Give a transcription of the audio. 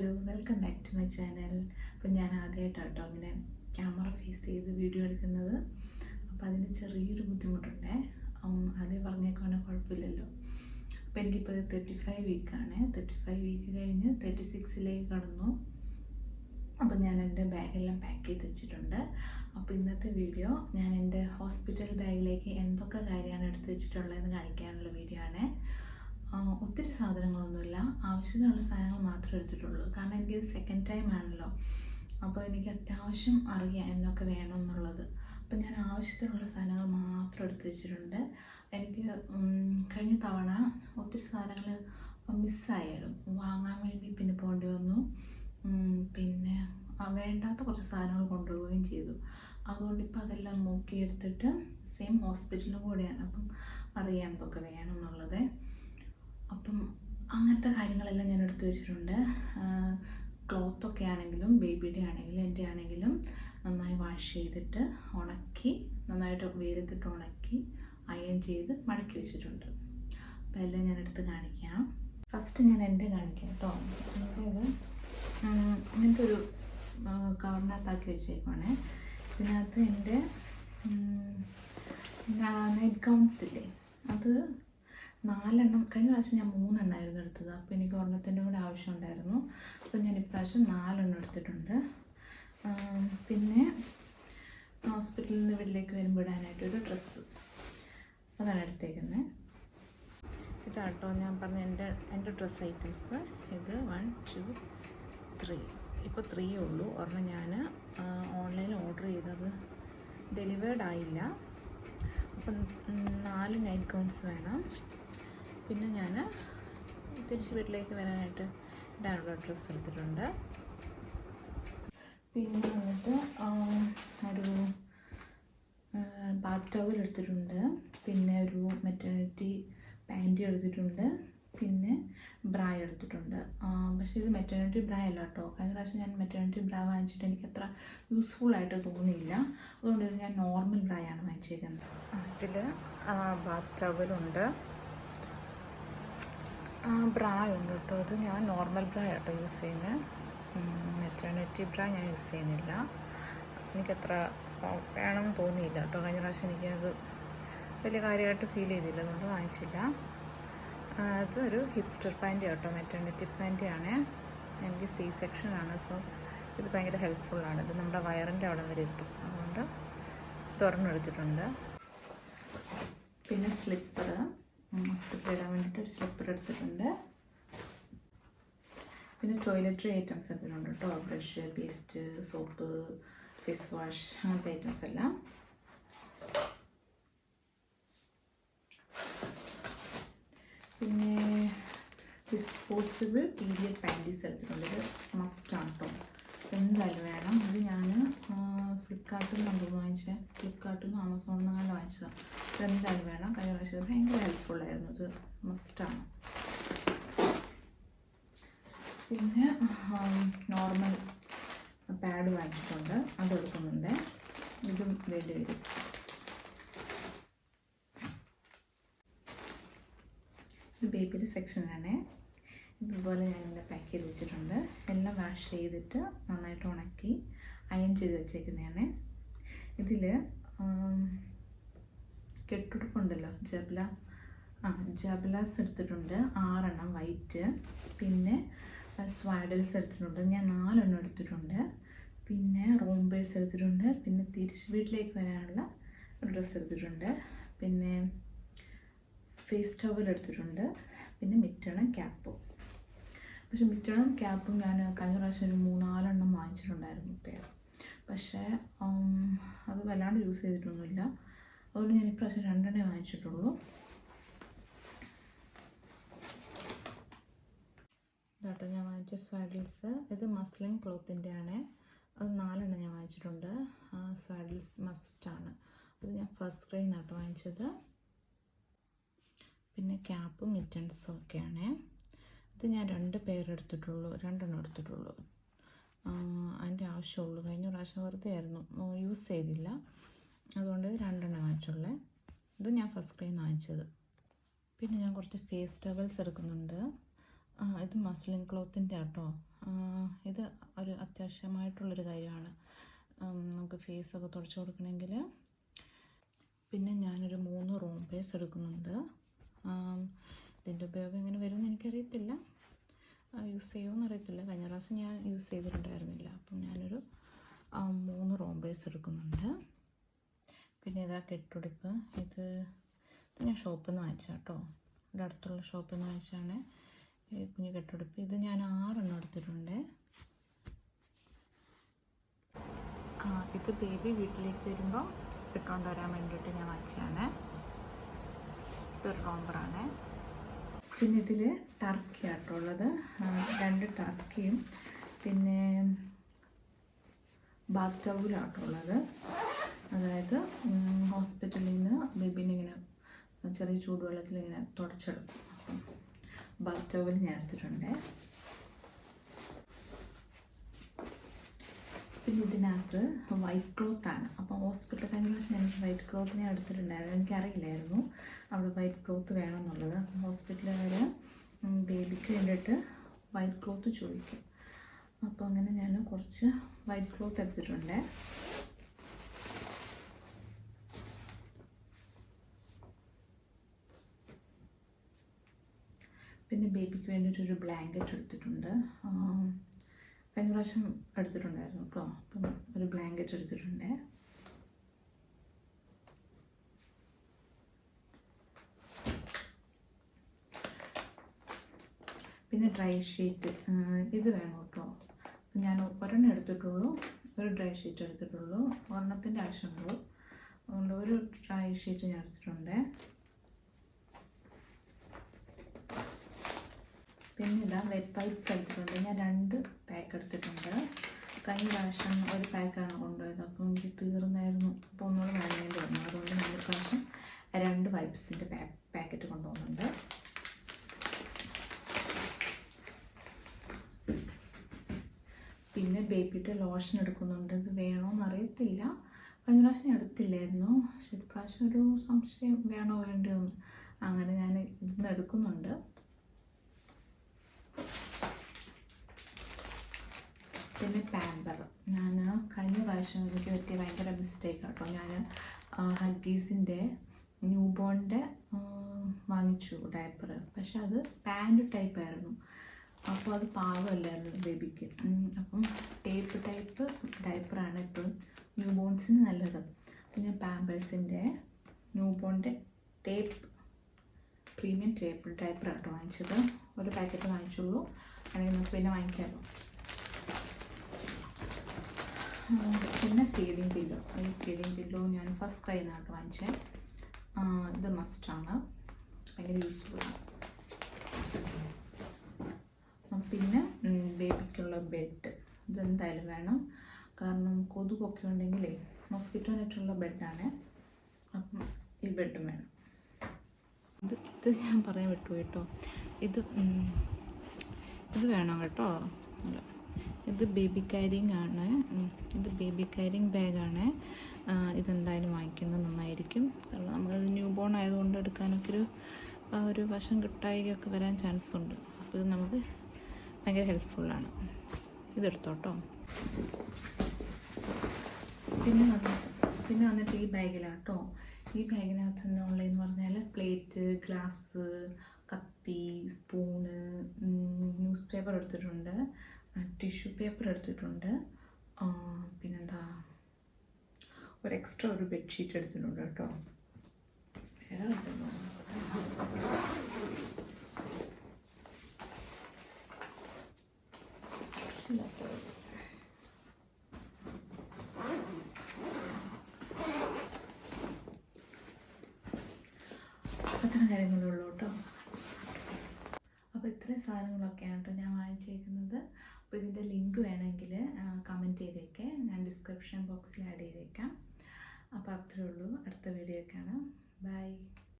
Hello, welcome back to my channel. അപ്പം ഞാൻ ആദ്യമായിട്ടാണ് കേട്ടോ ഇങ്ങനെ ക്യാമറ ഫേസ് ചെയ്ത് വീഡിയോ എടുക്കുന്നത്. അപ്പോൾ അതിന് ചെറിയൊരു ബുദ്ധിമുട്ടുണ്ടേ. ആദ്യം പറഞ്ഞേക്കാണെങ്കിൽ കുഴപ്പമില്ലല്ലോ. അപ്പോൾ എനിക്കിപ്പോൾ 35 വീക്കാണ്. 35 വീക്ക് കഴിഞ്ഞ് 36ലേക്ക് കടന്നു. അപ്പോൾ ഞാൻ എൻ്റെ ബാഗെല്ലാം പാക്ക് ചെയ്ത് വെച്ചിട്ടുണ്ട്. അപ്പോൾ ഇന്നത്തെ വീഡിയോ ഞാൻ എൻ്റെ ഹോസ്പിറ്റൽ ബാഗിലേക്ക് എന്തൊക്കെ കാര്യമാണ് എടുത്ത് വെച്ചിട്ടുള്ളതെന്ന് കാണിക്കാനുള്ള വീഡിയോ ആണ്. ഒത്തിരി സാധനങ്ങളൊന്നുമില്ല, ആവശ്യത്തിനുള്ള സാധനങ്ങൾ മാത്രമേ എടുത്തിട്ടുള്ളൂ. കാരണം എനിക്കിത് സെക്കൻഡ് ടൈം ആണല്ലോ. അപ്പോൾ എനിക്ക് അത്യാവശ്യം അറിയാം എന്നൊക്കെ വേണമെന്നുള്ളത്. അപ്പോൾ ഞാൻ ആവശ്യത്തിനുള്ള സാധനങ്ങൾ മാത്രം എടുത്ത് വെച്ചിട്ടുണ്ട്. എനിക്ക് കഴിഞ്ഞ തവണ ഒത്തിരി സാധനങ്ങൾ മിസ്സായിരുന്നു, വാങ്ങാൻ വേണ്ടി പിന്നെ പോകേണ്ടി വന്നു. പിന്നെ വേണ്ടാത്ത കുറച്ച് സാധനങ്ങൾ കൊണ്ടുപോവുകയും ചെയ്തു. അതുകൊണ്ട് ഇപ്പോൾ അതെല്ലാം നോക്കിയെടുത്തിട്ട് സെയിം ഹോസ്പിറ്റലിലും കൂടെയാണ്, അപ്പം അറിയാം എന്തൊക്കെ വേണമെന്നുള്ളത്. അപ്പം അങ്ങനത്തെ കാര്യങ്ങളെല്ലാം ഞാൻ എടുത്തു വെച്ചിട്ടുണ്ട്. ക്ലോത്തൊക്കെ ആണെങ്കിലും ബേബിയുടെ ആണെങ്കിലും എൻ്റെ ആണെങ്കിലും നന്നായി വാഷ് ചെയ്തിട്ട് ഉണക്കി, നന്നായിട്ട് വെയിലത്തിട്ട് ഉണക്കി അയൺ ചെയ്ത് മടക്കി വെച്ചിട്ടുണ്ട്. അപ്പോൾ എല്ലാം ഞാൻ എടുത്ത് കാണിക്കാം. ഫസ്റ്റ് ഞാൻ എൻ്റെ കാണിക്കാം കേട്ടോ. എൻ്റേത് ഇങ്ങനത്തെ ഒരു കവറിനകത്താക്കി വെച്ചേക്കുവാണ്. ഇതിനകത്ത് എൻ്റെ നൈറ്റ് ഗൗൺസ് ഇല്ലേ, അത് 4 എണ്ണം. കഴിഞ്ഞ പ്രാവശ്യം ഞാൻ 3 എണ്ണമായിരുന്നു എടുത്തത്. അപ്പോൾ എനിക്ക് ഒരെണ്ണത്തിൻ്റെ കൂടെ ആവശ്യമുണ്ടായിരുന്നു. അപ്പോൾ ഞാൻ ഇപ്രാവശ്യം 4 എണ്ണം എടുത്തിട്ടുണ്ട്. പിന്നെ ഹോസ്പിറ്റലിൽ നിന്ന് വീട്ടിലേക്ക് വരുമ്പോൾ ഇടാനായിട്ടൊരു ഡ്രസ്സ്, അതാണ് എടുത്തേക്കുന്നത്. ഇതാട്ടോ ഞാൻ പറഞ്ഞ എൻ്റെ ഡ്രസ്സ് ഐറ്റംസ്. ഇത് 1 2 3, ഇപ്പോൾ 3 ഉള്ളൂ. ഒരെണ്ണം ഞാൻ ഓൺലൈനിൽ ഓർഡർ ചെയ്തത് ഡെലിവേർഡ് ആയില്ല. അപ്പം 4 നൈറ്റ് ഗൗൺസ് വേണം. പിന്നെ ഞാൻ തിരിച്ച് വീട്ടിലേക്ക് വരാനായിട്ട് ഇടാനുള്ള ഡ്രസ്സ് എടുത്തിട്ടുണ്ട്. പിന്നെ വന്നിട്ട് ഒരു ബാത്ത് ടവൽ എടുത്തിട്ടുണ്ട്. പിന്നെ ഒരു മെറ്റേണിറ്റി പാൻറ്റി എടുത്തിട്ടുണ്ട്. പിന്നെ ബ്രാ എടുത്തിട്ടുണ്ട്. പക്ഷേ ഇത് മെറ്റേണിറ്റി ബ്രാ അല്ല കേട്ടോ. കഴിഞ്ഞ പ്രാവശ്യം ഞാൻ മെറ്റേണിറ്റി ബ്രാ വാങ്ങിച്ചിട്ട് എനിക്ക് അത്ര യൂസ്ഫുള്ളായിട്ട് തോന്നിയില്ല. അതുകൊണ്ട് ഇത് ഞാൻ നോർമൽ ബ്രായാണ് വാങ്ങിച്ചേക്കുന്നത്. ഇതിൽ ബാത്ത് ടവലുണ്ട്, ബ്രാ ഉണ്ട് കേട്ടോ. അത് ഞാൻ നോർമൽ ബ്രാ കേട്ടോ യൂസ് ചെയ്യുന്നത്. മെറ്റേണിറ്റി ബ്രാ ഞാൻ യൂസ് ചെയ്യുന്നില്ല. എനിക്കത്ര വേണമെന്ന് തോന്നിയില്ല കേട്ടോ. കഴിഞ്ഞ പ്രാവശ്യം എനിക്കത് വലിയ കാര്യമായിട്ട് ഫീൽ ചെയ്തില്ല, അതുകൊണ്ട് വാങ്ങിച്ചില്ല. അതൊരു ഹിപ്സ്റ്റർ പാൻറ്റി കേട്ടോ, മെറ്റേണിറ്റി പാൻറ്റിയാണ്. എനിക്ക് C സെക്ഷനാണ്, സോ ഇത് ഭയങ്കര ഹെൽപ്ഫുള്ളാണ്. ഇത് നമ്മുടെ വയറിൻ്റെ അവിടെ വരെ എത്തും, അതുകൊണ്ട് തുറന്നെടുത്തിട്ടുണ്ട്. പിന്നെ സ്ലിപ്പർ, ഹോസ്പിറ്റലിൽ ഇടാൻ വേണ്ടിയിട്ട് ഒരു സ്ലിപ്പർ എടുത്തിട്ടുണ്ട്. പിന്നെ ടോയ്ലറ്ററി ഐറ്റംസ് എടുത്തിട്ടുണ്ട് കേട്ടോ. Brush, paste, soap, face wash, അങ്ങനത്തെ ഐറ്റംസ് എല്ലാം. പിന്നെ ഡിസ്പോസിബിൾ പീരിയഡ് പാൻറ്റീസ് എടുത്തിട്ടുണ്ട്. ഇത് മസ്റ്റാണ് കേട്ടോ, എന്തായാലും വേണം. ഇത് ഞാൻ ഫ്ലിപ്കാർട്ടിൽ നിന്നാണ് വാങ്ങിച്ചത്. ഫ്ലിപ്കാർട്ടിൽ നിന്ന് ആമസോണിൽ നിന്നാണ് വാങ്ങിച്ചതാണ്. ഇത് എന്തായാലും വേണം. കഴിഞ്ഞ പ്രാവശ്യം ഇത് ഭയങ്കര ഹെൽപ്ഫുള്ളായിരുന്നു. ഇത് മസ്റ്റാണ്. പിന്നെ നോർമൽ പാഡ് വാങ്ങിച്ചിട്ടുണ്ട്, അതെടുക്കുന്നുണ്ട്. ഇതും വേണ്ടി വരും. ഇത് ബേബിയുടെ സെക്ഷനാണ്. ഇതുപോലെ ഞാൻ എല്ലാം പാക്ക് ചെയ്ത് വെച്ചിട്ടുണ്ട്. എല്ലാം വാഷ് ചെയ്തിട്ട് നന്നായിട്ട് ഉണക്കി അയൺ ചെയ്ത് വെച്ചേക്കുന്നതാണ്. ഇതിൽ കെട്ടുടുപ്പുണ്ടല്ലോ, ജബ്ലാസ് എടുത്തിട്ടുണ്ട് 6 എണ്ണം വൈറ്റ്. പിന്നെ സ്വാഡൽസ് എടുത്തിട്ടുണ്ട്, ഞാൻ 4 എണ്ണം എടുത്തിട്ടുണ്ട്. പിന്നെ റോംബേഴ്സ് എടുത്തിട്ടുണ്ട്. പിന്നെ തിരിച്ച് വീട്ടിലേക്ക് വരാനുള്ള ഡ്രസ്സ് എടുത്തിട്ടുണ്ട്. പിന്നെ ഫേസ് ടവൽ എടുത്തിട്ടുണ്ട്. പിന്നെ മിറ്റണും ക്യാപ്പും. പക്ഷെ മിറ്റണും ക്യാപ്പും ഞാൻ കഴിഞ്ഞ പ്രാവശ്യം ഒരു 3-4 എണ്ണം വാങ്ങിച്ചിട്ടുണ്ടായിരുന്നു പേർ. പക്ഷേ അത് വല്ലാണ്ട് യൂസ് ചെയ്തിട്ടൊന്നുമില്ല. അതുകൊണ്ട് ഞാൻ ഇപ്രാവശ്യം 2 എണ്ണേ വാങ്ങിച്ചിട്ടുള്ളൂ. ഇതാട്ടോ ഞാൻ വാങ്ങിച്ച സ്വാഡിൽസ്. ഇത് മസ്ലിൻ ക്ലോത്തിൻ്റെ ആണ്. അത് 4 എണ്ണം ഞാൻ വാങ്ങിച്ചിട്ടുണ്ട്. സ്വാഡിൽസ് മസ്റ്റാണ്. അത് ഞാൻ ഫസ്റ്റ് ക്രൈ നിന്നാട്ടോ വാങ്ങിച്ചത്. പിന്നെ ക്യാപ്പും മിറ്റൻസും ഒക്കെയാണ്. ഇത് ഞാൻ 2 പെയർ എടുത്തിട്ടുള്ളൂ, 2 എണ്ണം എടുത്തിട്ടുള്ളൂ. അതിൻ്റെ ആവശ്യമുള്ളൂ. കഴിഞ്ഞ പ്രാവശ്യം വെറുതെ ആയിരുന്നു, യൂസ് ചെയ്തില്ല. അതുകൊണ്ട് 2 എണ്ണം വാങ്ങിച്ചുള്ളേ. ഇത് ഞാൻ ഫസ്റ്റ് ക്രൈ നിന്ന് വാങ്ങിച്ചത്. പിന്നെ ഞാൻ കുറച്ച് ഫേസ് ടവൽസ് എടുക്കുന്നുണ്ട്. ഇത് മസ്ലിൻ ക്ലോത്തിൻ്റെ കേട്ടോ. അത്യാവശ്യമായിട്ടുള്ളൊരു കാര്യമാണ് നമുക്ക് ഫേസൊക്കെ തുടച്ച് കൊടുക്കണമെങ്കിൽ. പിന്നെ ഞാനൊരു 3 റോംബേഴ്സ് എടുക്കുന്നുണ്ട്. ഇതിൻ്റെ ഉപയോഗം എങ്ങനെ വരുമെന്ന് എനിക്കറിയത്തില്ല, യൂസ് ചെയ്യുമെന്ന് അറിയത്തില്ല. കഴിഞ്ഞ പ്രാവശ്യം ഞാൻ യൂസ് ചെയ്തിട്ടുണ്ടായിരുന്നില്ല. അപ്പം ഞാനൊരു 3 റോംബേഴ്സ് എടുക്കുന്നുണ്ട്. പിന്നെ ഇതാ കെട്ടുടുപ്പ്. ഇത് ഞാൻ ഷോപ്പിൽ നിന്ന് വാങ്ങിച്ചാൽ കേട്ടോ, ഇവിടെ അടുത്തുള്ള ഷോപ്പിൽ നിന്ന് വാങ്ങിച്ചാണ് ഈ കുഞ്ഞ് കെട്ടുടുപ്പ്. ഇത് ഞാൻ 6 എടുത്തിട്ടുണ്ട്. ഇത് ബേബി വീട്ടിലേക്ക് വരുമ്പോൾ ഇട്ടുകൊണ്ട് വരാൻ വേണ്ടിയിട്ട് ഞാൻ വാങ്ങിച്ചതാണ്. ഇതൊരു റോംബറാണ്. പിന്നെ ഇതിൽ ടർക്കി ആട്ടോ ഉള്ളത്, 2 ടർക്കിയും പിന്നെ ബാത്ത് ടവലാട്ടോ ഉള്ളത്. അതായത് ഹോസ്പിറ്റലിൽ നിന്ന് ബേബിനെ ഇങ്ങനെ ചെറിയ ചൂടുവെള്ളത്തിൽ ഇങ്ങനെ തുടച്ചെടുക്കും. അപ്പം ബാത്ത് ടവൽ ഞാൻ എടുത്തിട്ടുണ്ട്. പിന്നെ ഇതിനകത്ത് വൈറ്റ് ക്ലോത്താണ്. അപ്പം ഹോസ്പിറ്റലിൽ കഴിഞ്ഞ പ്രാവശ്യം എനിക്ക് വൈറ്റ് ക്ലോത്ത് ഞാൻ എടുത്തിട്ടുണ്ടായിരുന്നു. എനിക്കറിയില്ലായിരുന്നു അവിടെ വൈറ്റ് ക്ലോത്ത് വേണമെന്നുള്ളത്. അപ്പം ഹോസ്പിറ്റലുകാർ ബേബിക്ക് വേണ്ടിയിട്ട് വൈറ്റ് ക്ലോത്ത് ചോദിക്കും. അപ്പോൾ അങ്ങനെ ഞാൻ കുറച്ച് വൈറ്റ് ക്ലോത്ത് എടുത്തിട്ടുണ്ട്. പിന്നെ ബേബിക്ക് വേണ്ടിയിട്ടൊരു ബ്ലാങ്കറ്റ് എടുത്തിട്ടുണ്ട്. കഴിഞ്ഞ പ്രാവശ്യം എടുത്തിട്ടുണ്ടായിരുന്നു കേട്ടോ. അപ്പം ഒരു ബ്ലാങ്കറ്റ് എടുത്തിട്ടുണ്ട്. പിന്നെ ഡ്രൈ ഷീറ്റ് ഇത് വേണം കേട്ടോ. അപ്പം ഞാൻ ഒരെണ്ണം എടുത്തിട്ടുള്ളൂ, ഒരു ഡ്രൈ ഷീറ്റ് എടുത്തിട്ടുള്ളൂ. ഒരെണ്ണത്തിൻ്റെ ആവശ്യമുള്ളൂ, അതുകൊണ്ട് ഒരു ഡ്രൈ ഷീറ്റ് ഞാൻ എടുത്തിട്ടുണ്ട്. പിന്നെ ഇതാ വെറ്റ് വൈപ്സ് എടുത്തിട്ടുണ്ട്. ഞാൻ 2 പാക്ക് എടുത്തിട്ടുണ്ട്. കഴിഞ്ഞ പ്രാവശ്യം ഒരു പാക്കാണ് കൊണ്ടുപോയത്, അപ്പോൾ എനിക്ക് തീർന്നായിരുന്നു. അപ്പോൾ ഒന്നുകൂടെ വാങ്ങേണ്ടി വന്നു. അതുകൊണ്ട് ഞാൻ പ്രാവശ്യം 2 വൈപ്സിൻ്റെ പാക്കറ്റ് കൊണ്ടുപോകുന്നുണ്ട്. പിന്നെ ബേബിയുടെ ലോഷൻ എടുക്കുന്നുണ്ട്. ഇത് വേണോന്ന് അറിയത്തില്ല, കഴിഞ്ഞ പ്രാവശ്യം ഞാൻ എടുത്തില്ലായിരുന്നു. പക്ഷെ ഇപ്രാവശ്യം ഒരു സംശയം വേണോ വേണ്ടോ എന്ന്, അങ്ങനെ ഞാൻ ഇന്ന് എടുക്കുന്നുണ്ട്. പിന്നെ പാമ്പർ, ഞാൻ കഴിഞ്ഞ പ്രാവശ്യം എനിക്ക് പറ്റിയ ഭയങ്കര മിസ്റ്റേക്ക് കേട്ടോ. ഞാൻ ഹഗ്ഗീസിൻ്റെ ന്യൂ ബോണിൻ്റെ വാങ്ങിച്ചു ഡയപ്പർ, പക്ഷെ അത് പാൻറ് ടൈപ്പായിരുന്നു. അപ്പോൾ അത് പാകമല്ലായിരുന്നു ബേബിക്ക്. അപ്പം ടൈപ്പ് ഡയപ്പറാണ് എപ്പോഴും ന്യൂ ബോൺസിന് നല്ലത്. അപ്പം ഞാൻ പാമ്പേഴ്സിൻ്റെ ന്യൂ ബോണിൻ്റെ പ്രീമിയം ടേപ്പ് ഡയപ്പറാട്ടോ വാങ്ങിച്ചത്. ഒരു പാക്കറ്റ് വാങ്ങിച്ചുള്ളൂ, അല്ലെങ്കിൽ നമുക്ക് പിന്നെ വാങ്ങിക്കാമല്ലോ. പിന്നെ ഫീഡിങ് പില്ലോ. ഈ ഫീഡിങ് പില്ലോ ഞാൻ ഫസ്റ്റ് ക്രൈ നിന്നാട്ടോ വാങ്ങിച്ചത്. ഇത് മസ്റ്റാണ്, ഭയങ്കര യൂസ്ഫുള്ളാണ്. പിന്നെ ബേബിക്കുള്ള ബെഡ്, ഇതെന്തായാലും വേണം, കാരണം കൊതുകൊക്കെ ഉണ്ടെങ്കിലേ മോസ്കിറ്റോ നെറ്റുള്ള ബെഡാണ്. അപ്പം ഈ ബെഡും വേണം. ഇത് ഞാൻ പറയാൻ വിട്ടു കേട്ടോ. ഇത് വേണം കേട്ടോ. ഇത് ബേബി ക്യാരിങ് ആണ്. ഇത് ബേബി ക്യാരിങ് ബാഗാണ്. ഇതെന്തായാലും വാങ്ങിക്കുന്നത് നന്നായിരിക്കും, കാരണം നമ്മളത് ന്യൂ ബോൺ ആയതുകൊണ്ട് എടുക്കാനൊക്കെ ഒരു വശം കിട്ടായികയൊക്കെ വരാൻ ചാൻസ് ഉണ്ട്. അപ്പോൾ ഇത് നമുക്ക് ഭയങ്കര ഹെൽപ്ഫുള്ളാണ്. ഇതെടുത്തോട്ടോ. പിന്നെ വന്നിട്ട് ഈ ബാഗിലാട്ടോ. ഈ ബാഗിനകത്ത് ഉള്ളതെന്ന് പറഞ്ഞാൽ പ്ലേറ്റ്, ഗ്ലാസ്, കത്തി, സ്പൂണ്, ന്യൂസ് പേപ്പർ എടുത്തിട്ടുണ്ട്, ടിഷ്യൂ പേപ്പർ എടുത്തിട്ടുണ്ട്, പിന്നെന്താ ഒരു എക്സ്ട്രാ ഒരു ബെഡ്ഷീറ്റ് എടുത്തിട്ടുണ്ട് കേട്ടോ. വേറെ അത്ര കാര്യങ്ങളുള്ളൂ കേട്ടോ. അപ്പോൾ ഇത്രയും സാധനങ്ങളൊക്കെയാണ് കേട്ടോ ഞാൻ വാങ്ങിച്ചേക്കുന്നത്. അപ്പോൾ ഇതിൻ്റെ ലിങ്ക് വേണമെങ്കിൽ കമൻറ്റ് ചെയ്തേക്കെ, ഞാൻ ഡിസ്ക്രിപ്ഷൻ ബോക്സിൽ ആഡ് ചെയ്തേക്കാം. അപ്പോൾ അത്രയേ ഉള്ളൂ. അടുത്ത വീഡിയോ കാണാം.